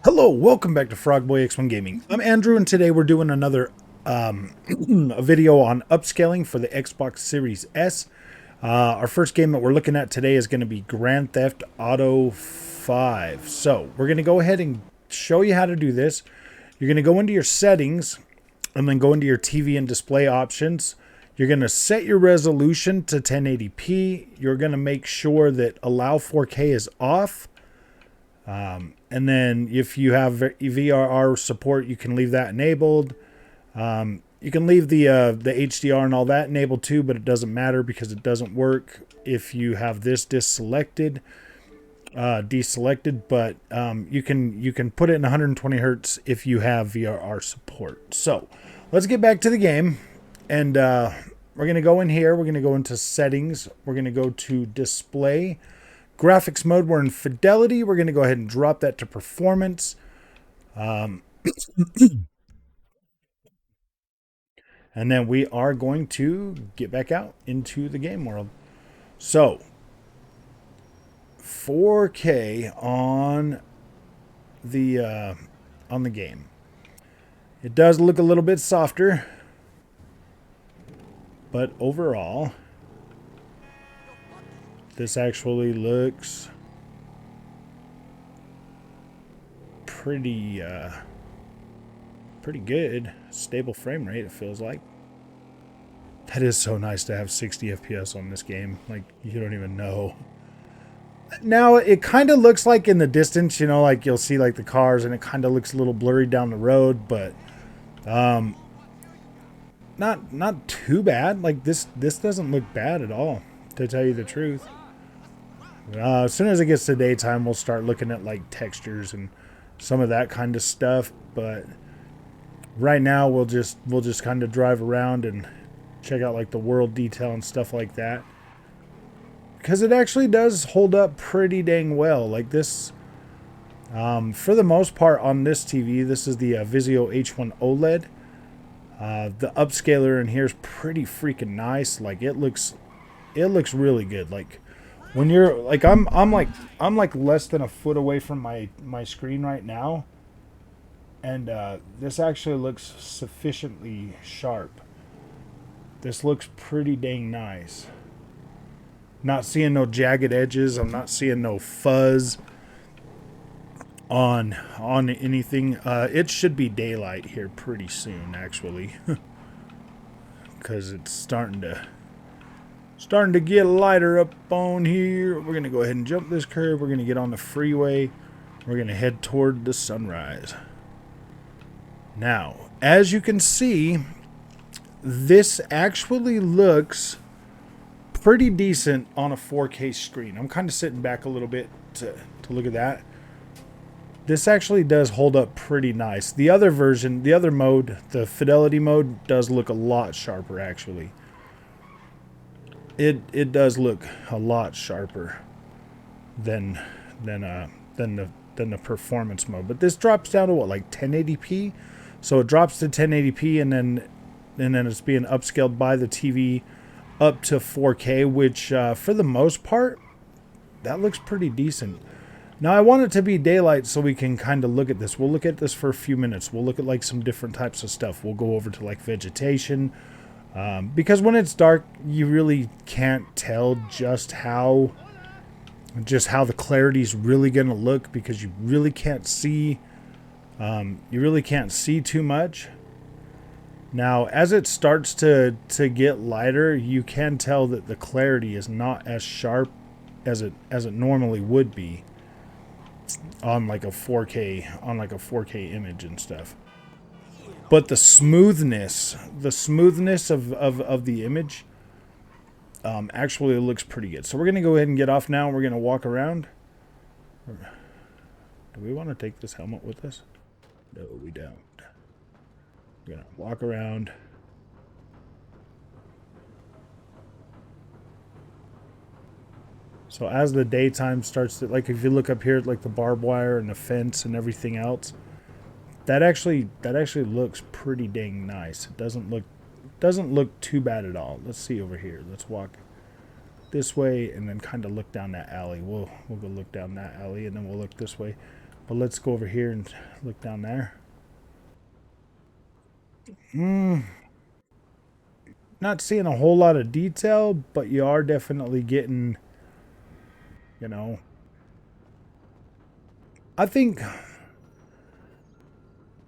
Hello, welcome back to Frogboy X1 Gaming. I'm Andrew, and today we're doing another a video on upscaling for the Xbox Series S. Our first game that we're looking at today is going to be Grand Theft Auto 5. So we're going to go ahead and show you how to do this. You're going to go into your settings and then go into your TV and display options. You're going to set your resolution to 1080p. You're going to make sure that Allow 4K is off. And then if you have VRR support, you can leave that enabled. You can leave the HDR and all that enabled too, but it doesn't matter because it doesn't work if you have this deselected. But you can put it in 120 hertz if you have VRR support. So let's get back to the game, and we're gonna go in here. We're gonna go into settings. We're gonna go to display. Graphics mode, we're in fidelity. We're going to go ahead and drop that to performance. And then we are going to get back out into the game world. So, 4K on the game. It does look a little bit softer, but overall, this actually looks pretty good. Stable frame rate, it feels like. That is so nice to have 60 FPS on this game. Like, you don't even know. Now, it kind of looks like in the distance, you know, like you'll see like the cars and it kind of looks a little blurry down the road, but not too bad. Like this doesn't look bad at all, to tell you the truth. As soon as it gets to daytime, we'll start looking at like textures and some of that kind of stuff. But right now, we'll just kind of drive around and check out like the world detail and stuff like that, because it actually does hold up pretty dang well. Like this, for the most part on this TV, this is the Vizio H1 OLED. The upscaler in here is pretty freaking nice. Like it looks really good. Like, when you're like I'm like less than a foot away from my screen right now, and this actually looks sufficiently sharp. This looks pretty dang nice. Not seeing no jagged edges. I'm not seeing no fuzz on anything. It should be daylight here pretty soon, actually, because it's starting to get lighter up on here. We're going to go ahead and jump this curve. We're going to get on the freeway. We're going to head toward the sunrise. Now, as you can see, this actually looks pretty decent on a 4K screen. I'm kind of sitting back a little bit to look at that. This actually does hold up pretty nice. The other version, the other mode, the fidelity mode, does look a lot sharper actually. It does look a lot sharper than the performance mode. But this drops down to what, like 1080p? So it drops to 1080p, and then it's being upscaled by the TV up to 4K, which for the most part, that looks pretty decent. Now I want it to be daylight so we can kind of look at this. We'll look at this for a few minutes. We'll look at like some different types of stuff. We'll go over to like vegetation. Because when it's dark, you really can't tell just how the clarity is really going to look, because you really can't see too much. Now, as it starts to get lighter, you can tell that the clarity is not as sharp as it normally would be on like a 4K image and stuff. But the smoothness of the image actually looks pretty good. So we're going to go ahead and get off now. We're going to walk around. Do we want to take this helmet with us? No, we don't. We're going to walk around. So as the daytime starts to, like, if you look up here at like the barbed wire and the fence and everything else, that actually looks pretty dang nice. It doesn't look too bad at all. Let's see over here. Let's walk this way and then kind of look down that alley. We'll go look down that alley and then we'll look this way. But let's go over here and look down there. Not seeing a whole lot of detail, but you are definitely getting, you know, I think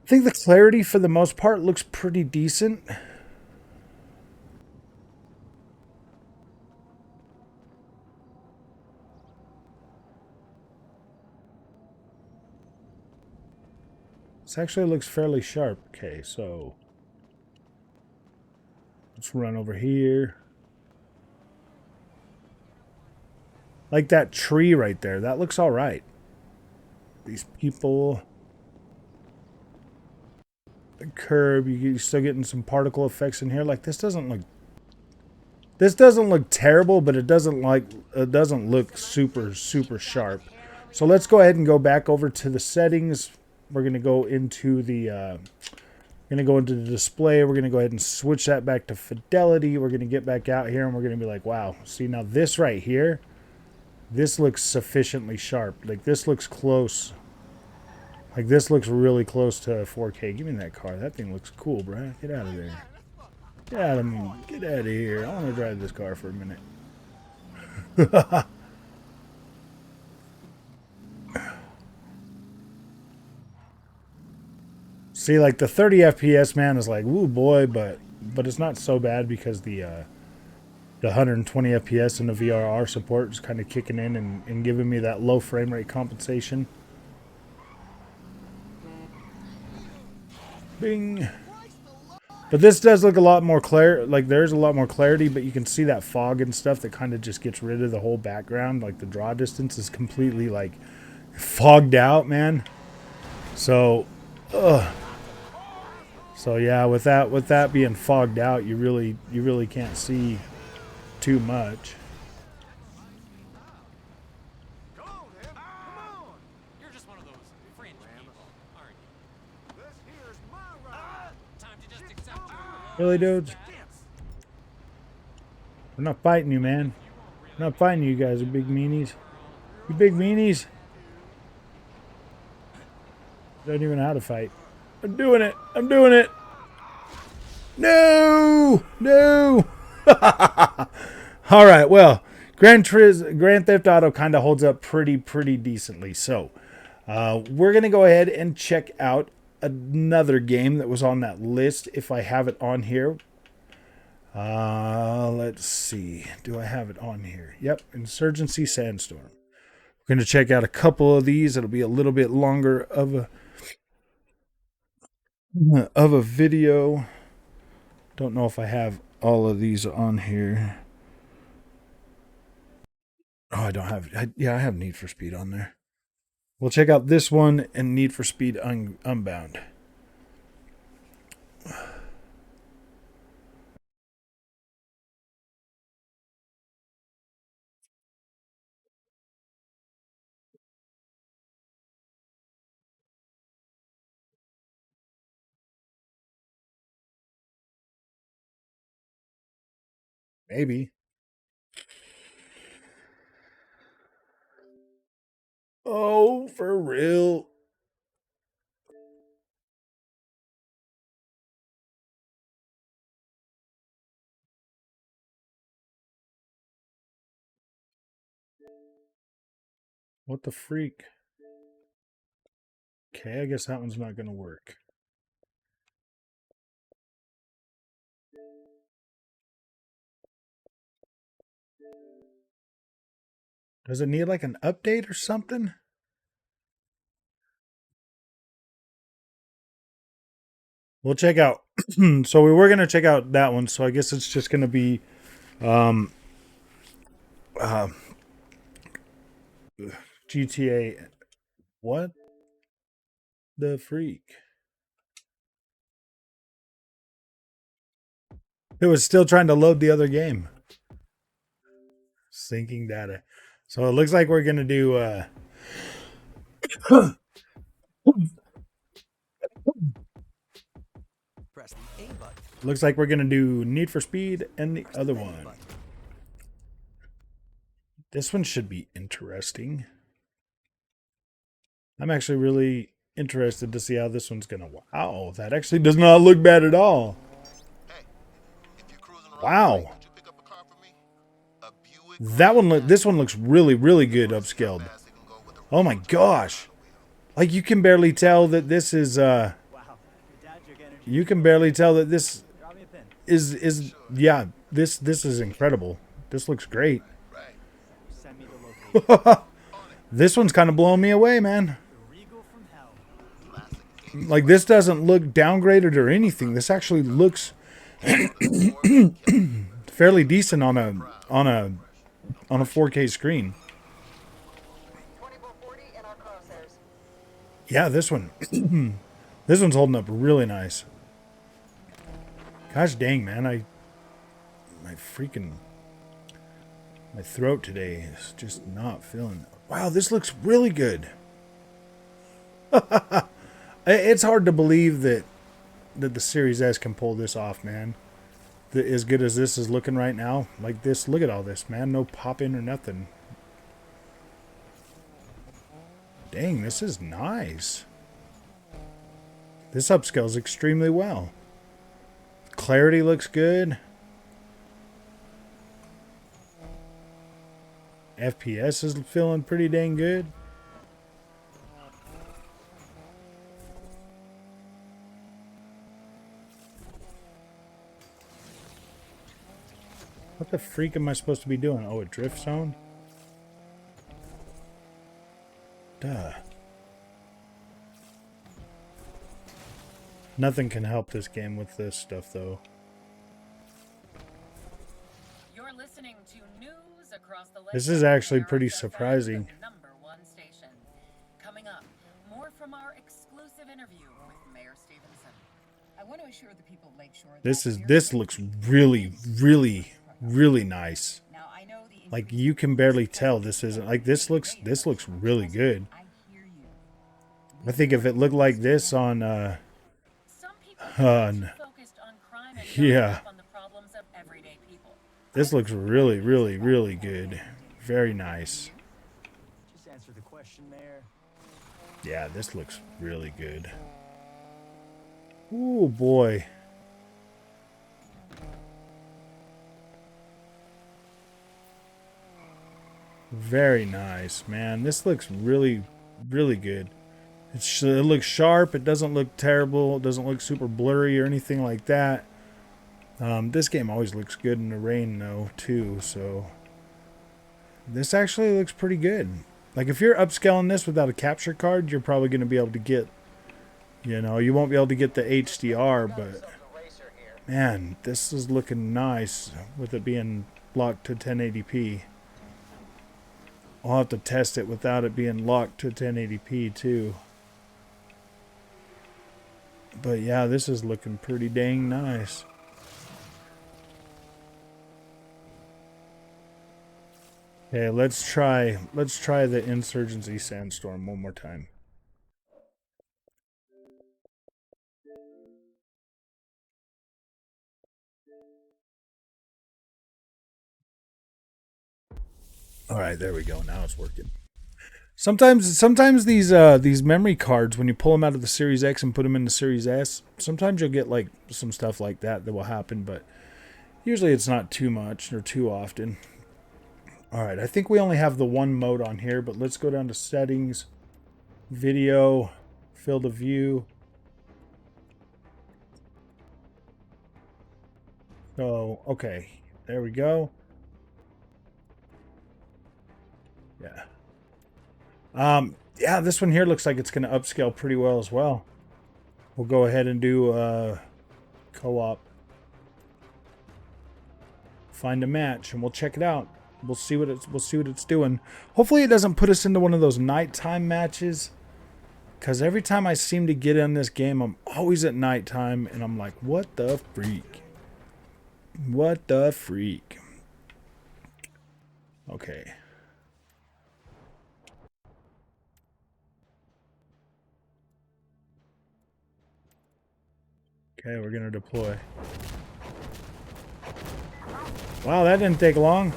the clarity for the most part looks pretty decent. This actually looks fairly sharp. Okay, so let's run over here. Like that tree right there. That looks all right. These people. The curb. You're still getting some particle effects in here. Like this doesn't look. This doesn't look terrible, but it doesn't look super sharp. So let's go ahead and go back over to the settings. We're gonna go into the display. We're gonna go ahead and switch that back to fidelity. We're gonna get back out here and we're gonna be like, wow, see now this right here, this looks sufficiently sharp. Like this looks close. Like this looks really close to 4K. Give me that car. That thing looks cool, bro. Get out of there. Get out of here. I want to drive this car for a minute. See, like the 30 FPS, man, is like, ooh boy, but it's not so bad because the 120 FPS and the VRR support is kind of kicking in and giving me that low frame rate compensation. Bing. But this does look a lot more clear. Like there's a lot more clarity, but you can see that fog and stuff that kind of just gets rid of the whole background. Like the draw distance is completely like fogged out, man. So, so yeah, with that being fogged out, you really can't see too much. Really, dudes? We're not fighting you, man. We're not fighting you guys, you big meanies. You big meanies. Don't even know how to fight. I'm doing it. I'm doing it. No! No! All right, well, Grand Theft Auto kind of holds up pretty decently. So, we're going to go ahead and check out another game that was on that list, if I have it on here. Let's see. Do I have it on here? Yep, Insurgency Sandstorm. We're going to check out a couple of these. It'll be a little bit longer of a video. Don't know if I have all of these on here. Oh, I don't have. Yeah, I have Need for Speed on there. We'll check out this one and Need for Speed Unbound. Maybe. Oh, for real. What the freak? Okay, I guess that one's not going to work. Does it need like an update or something? We'll check out. So we were going to check out that one. So I guess it's just going to be GTA. What the freak? It was still trying to load the other game. Syncing data. So it looks like we're going to do... looks like we're going to do Need for Speed and the other one. This one should be interesting. I'm actually really interested to see how this one's gonna. Wow, that actually does not look bad at all. Wow, that one. This one looks really, really good upscaled. Oh my gosh, like you can barely tell that this is. You can barely tell that this is yeah. This is incredible. This looks great. This one's kind of blowing me away, man. Like this doesn't look downgraded or anything. This actually looks fairly decent on a 4K screen. Yeah, this one this one's holding up really nice. Gosh dang, man, my throat today is just not feeling. Wow, this looks really good. It's hard to believe that the Series S can pull this off, man. As good as this is looking right now, like this, look at all this, man. No pop-in or nothing. Dang, this is nice. This upscales extremely well. Clarity looks good. FPS is feeling pretty dang good. What the freak am I supposed to be doing? Oh, a drift zone? Duh. Nothing can help this game with this stuff, though. You're listening to news across the This is actually pretty surprising. #1 station. Coming up, more from our exclusive interview with Mayor Stevenson. I want to assure the people of Lakeshore. This looks really, really, really nice. Now, I know like you can barely tell this isn't like this looks really good. I think if it looked like this on yeah, this looks really, really, really good. Very nice. Just answer the question, Mayor. Yeah, this looks really good. Ooh, boy. Very nice, man. This looks really, really good. It looks sharp. It doesn't look terrible. It doesn't look super blurry or anything like that. This game always looks good in the rain, though, too. So this actually looks pretty good. Like, if you're upscaling this without a capture card, you're probably going to be able to get, you know, you won't be able to get the HDR, but man, this is looking nice with it being locked to 1080p. I'll have to test it without it being locked to 1080p too. But yeah, this is looking pretty dang nice. Okay, let's try the Insurgency Sandstorm one more time. All right, there we go. Now it's working. Sometimes these memory cards, when you pull them out of the Series X and put them in the Series S, sometimes you'll get like some stuff like that will happen, but usually it's not too much or too often. All right, I think we only have the one mode on here, but let's go down to settings, video, field of view. So, okay, there we go. Yeah. Yeah, this one here looks like it's going to upscale pretty well as well. We'll go ahead and do co-op. Find a match, and we'll check it out. We'll see what it's doing. Hopefully, it doesn't put us into one of those nighttime matches. Because every time I seem to get in this game, I'm always at nighttime, and I'm like, what the freak? What the freak? Okay. Okay, we're going to deploy. Wow, that didn't take long.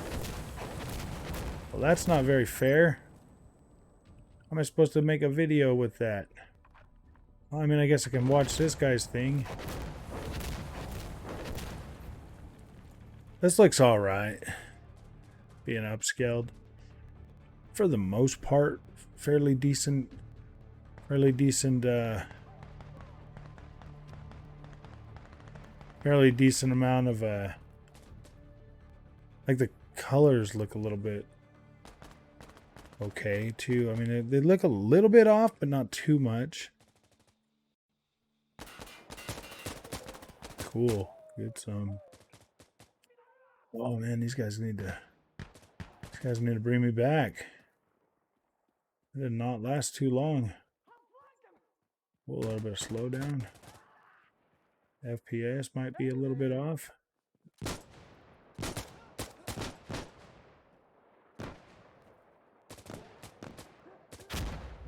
Well, that's not very fair. am I supposed to make a video with that? Well, I mean, I guess I can watch this guy's thing. This looks alright. Being upscaled. For the most part, fairly decent amount of like the colors look a little bit okay too. I mean, they look a little bit off, but not too much. Cool. Get some. Oh man, these guys need to bring me back. It did not last too long. A little bit of slowdown. FPS might be a little bit off.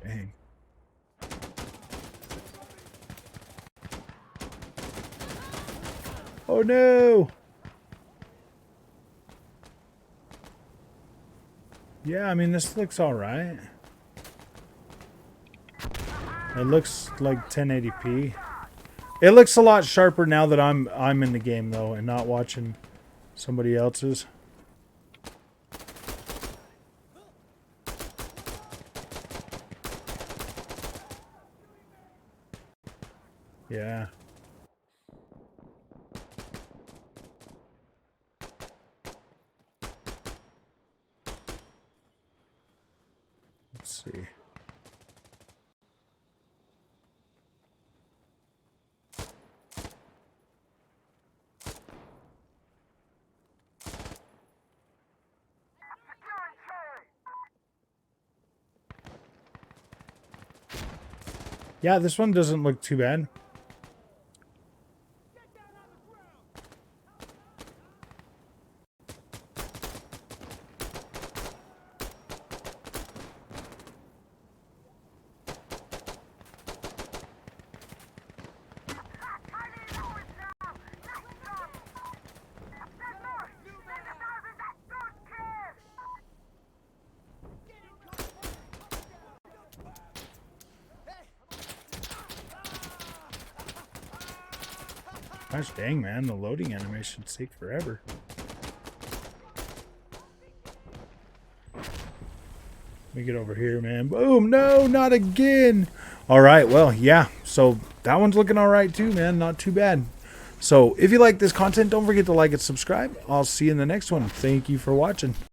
Dang. Oh no! Yeah, I mean, this looks alright. It looks like 1080p. It looks a lot sharper now that I'm in the game though and not watching somebody else's. Yeah. Let's see. Yeah, this one doesn't look too bad. Gosh dang, man, the loading animations take forever. Let me get over here, man. Boom! No, not again! Alright, well, yeah. So, that one's looking alright too, man. Not too bad. So, if you like this content, don't forget to like and subscribe. I'll see you in the next one. Thank you for watching.